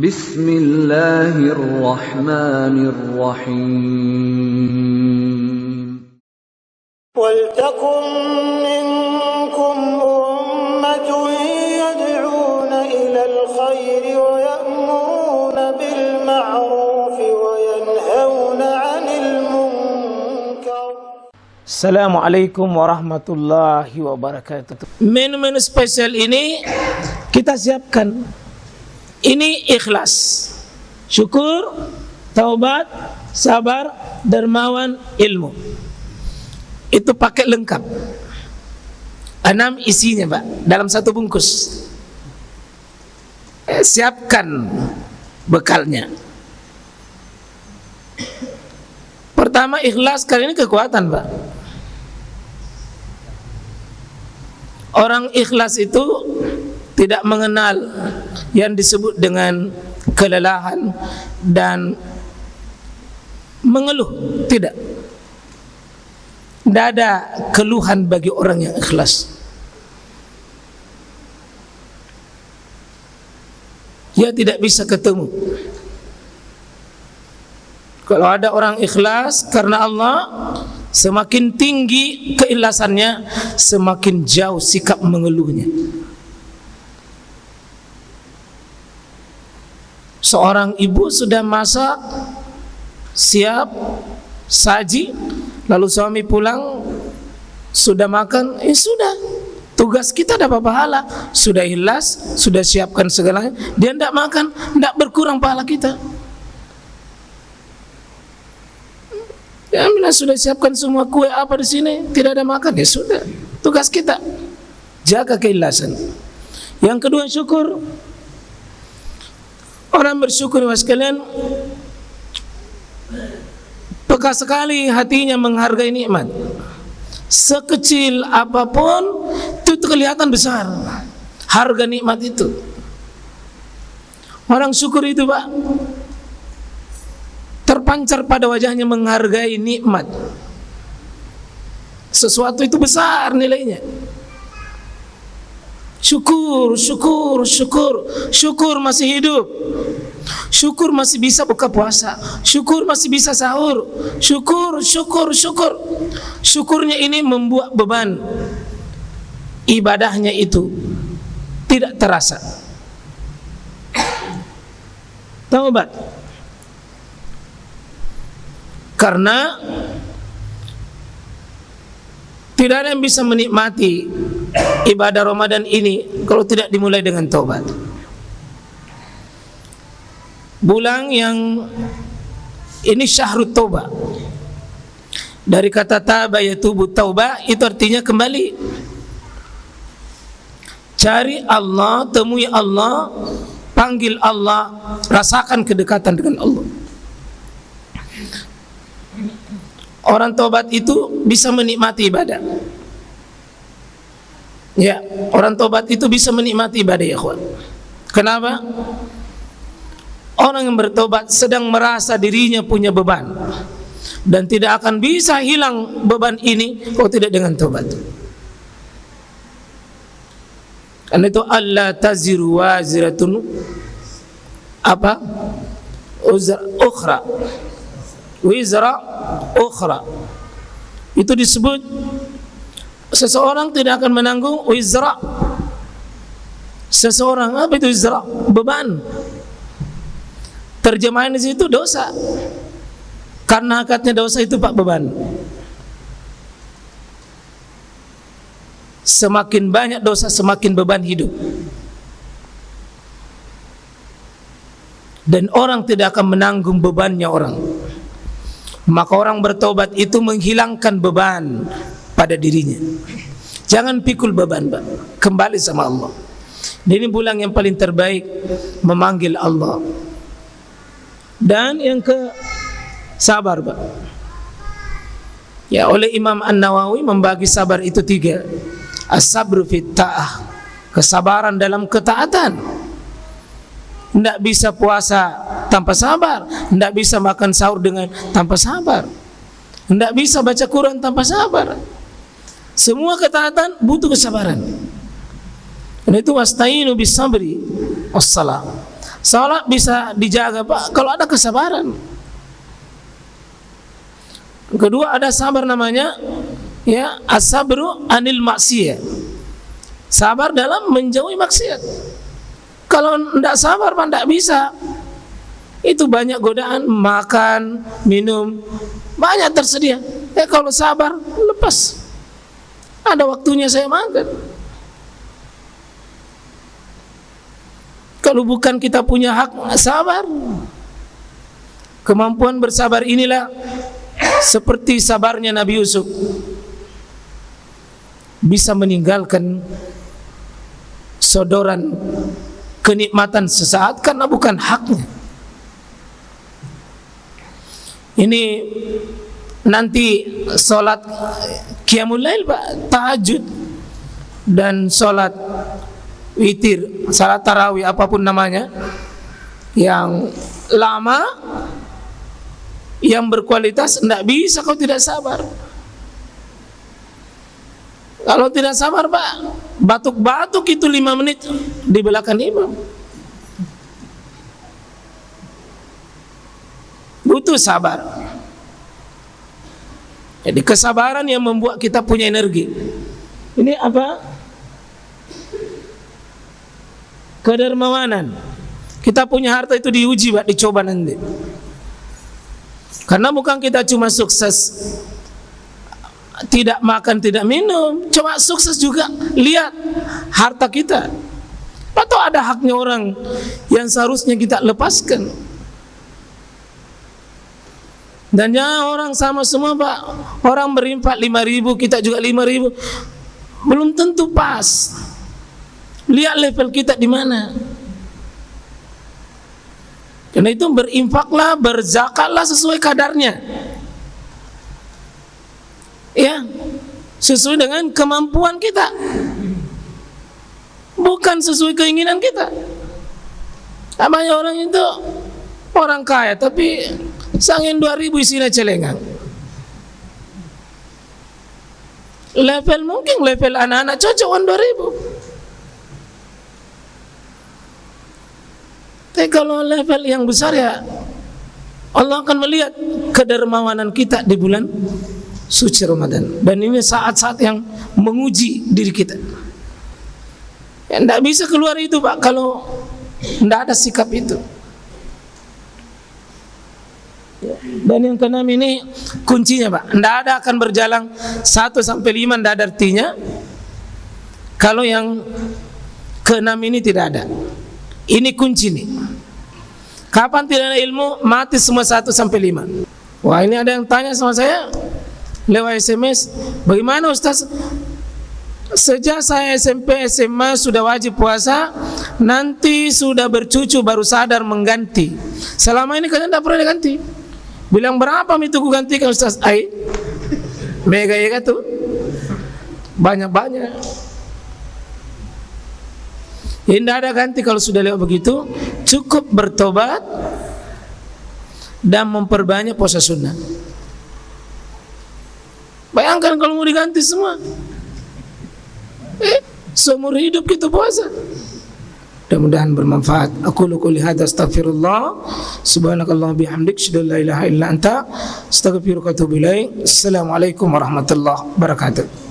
Bismillahirrahmanirrahim. وَلْتَكُنْ مِنْكُمْ أُمَّةٌ يَدْعُونَ إِلَى الْخَيْرِ وَيَأْمُرُونَ بِالْمَعْرُوفِ وَيَنْهَوْنَ عَنِ الْمُنْكَرِ. Assalamualaikum warahmatullahi wabarakatuh. Menu-menu spesial ini kita siapkan. Ini ikhlas, syukur, taubat, sabar, dermawan, ilmu. Itu paket lengkap. 6 isinya, Pak, dalam satu bungkus. Siapkan bekalnya. Pertama, ikhlas, kali ini kekuatan, Pak. Orang ikhlas itu tidak mengenal yang disebut dengan kelelahan dan mengeluh, tidak. Tidak ada keluhan bagi orang yang ikhlas. Dia tidak bisa ketemu. Kalau ada orang ikhlas karena Allah, semakin tinggi keikhlasannya, semakin jauh sikap mengeluhnya. Seorang ibu sudah masak, siap, saji, lalu suami pulang, sudah makan, sudah. Tugas kita dapat pahala, sudah ikhlas, sudah siapkan segalanya. Dia tidak makan, tidak berkurang pahala kita. Ya, bila sudah siapkan semua kue apa di sini, tidak ada makan, ya sudah. Tugas kita jaga keikhlasan. Yang kedua, syukur. Orang bersyukur, mas kalian, peka sekali hatinya menghargai nikmat. Sekecil apapun itu kelihatan besar harga nikmat itu. Orang syukur itu, Pak, terpancar pada wajahnya menghargai nikmat. Sesuatu itu besar nilainya. Syukur, syukur, syukur. Syukur masih hidup. Syukur masih bisa buka puasa. Syukur masih bisa sahur. Syukur, syukur, syukur. Syukurnya ini membuat beban ibadahnya itu tidak terasa. Taubat. Karena tidak ada yang bisa menikmati ibadah Ramadan ini kalau tidak dimulai dengan taubat. Bulan yang ini syahrut taubah. Dari kata taba yatubu taubah, itu artinya kembali. Cari Allah, temui Allah, panggil Allah, rasakan kedekatan dengan Allah. Orang taubat itu bisa menikmati ibadah. Ya, orang taubat itu bisa menikmati ibadah, ya kawan. Kenapa? Orang yang bertobat sedang merasa dirinya punya beban dan tidak akan bisa hilang beban ini kalau tidak dengan tobat. Karena itu Allah taziru waziratun apa? Wizra ukhra. Itu disebut seseorang tidak akan menanggung wizra. Seseorang, apa itu wizra? Beban. Terjemahan di situ dosa. Karena akadnya dosa itu, Pak, beban. Semakin banyak dosa, semakin beban hidup. Dan orang tidak akan menanggung bebannya orang. Maka orang bertobat itu menghilangkan beban pada dirinya. Jangan pikul beban, Pak. Kembali sama Allah. Ini bulan yang paling terbaik memanggil Allah. Dan yang ke sabar, Pak. Ya, oleh Imam An-Nawawi membagi sabar itu 3. As-sabru fit ta'ah, kesabaran dalam ketaatan. Tidak bisa puasa tanpa sabar, tidak bisa makan sahur dengan tanpa sabar, tidak bisa baca Quran tanpa sabar. Semua ketaatan butuh kesabaran. Dan itu wasta'inu bis sabri wassalam. Salat bisa dijaga Pak kalau ada kesabaran. Kedua, ada sabar namanya ya as-sabru anil maksiyah. Sabar dalam menjauhi maksiat. Kalau tidak sabar Pak tidak bisa. Itu banyak godaan, makan, minum, banyak tersedia. Kalau sabar, lepas. Ada waktunya saya makan. Kalau bukan kita punya hak sabar, kemampuan bersabar inilah seperti sabarnya Nabi Yusuf, bisa meninggalkan sodoran kenikmatan sesaat karena bukan haknya. Ini nanti solat qiyamul lail Pak, tahajud dan solat witir, salat tarawih apapun namanya, yang lama, yang berkualitas, tidak bisa kalau tidak sabar. Kalau tidak sabar Pak, batuk-batuk itu 5 menit di belakang imam. Butuh sabar. Jadi kesabaran yang membuat kita punya energi. Ini apa? Kedermawanan. Kita punya harta itu diuji Pak, dicoba nanti. Karena bukan kita cuma sukses tidak makan, tidak minum, cuma sukses juga lihat harta kita. Atau ada haknya orang yang seharusnya kita lepaskan. Dan jangan orang sama semua Pak. Orang berinfak 5.000, kita juga 5.000, belum tentu pas. Lihat level kita di mana. Karena itu berinfaklah, berzakatlah sesuai kadarnya. Ya, sesuai dengan kemampuan kita. Bukan sesuai keinginan kita. Namanya orang itu orang kaya tapi sangin 2.000 isinya celengan. Level mungkin level anak-anak cocokan 2.000. Tapi kalau level yang besar ya Allah akan melihat kedermawanan kita di bulan suci Ramadan. Dan ini saat-saat yang menguji diri kita. Ya, tidak bisa keluar itu Pak kalau tidak ada sikap itu. Ya. Dan yang keenam ini kuncinya Pak, tidak ada akan berjalan 1 sampai 5, tidak ada artinya kalau yang keenam ini tidak ada. Ini kunci nih. Kapan tidak ada ilmu? Mati semua 1 sampai 5. Wah, ini ada yang tanya sama saya lewat SMS, bagaimana Ustaz? Sejak saya SMP SMA sudah wajib puasa, nanti sudah bercucu baru sadar mengganti. Selama ini kalian tidak pernah diganti. Bilang berapa itu ku gantikan Ustaz? Ai, mega ya tuh, banyak-banyak. Tidak ada ganti kalau sudah lewat begitu. Cukup bertobat dan memperbanyak puasa sunnah. Bayangkan kalau mau diganti semua, seumur hidup kita puasa. Mudah-mudahan bermanfaat. Aku qouli hadza astaghfirullah subhanakallah bihamdik asyhadu an la ilaha illa anta astaghfiruka wa atubu ilaik. Assalamualaikum warahmatullahi wabarakatuh.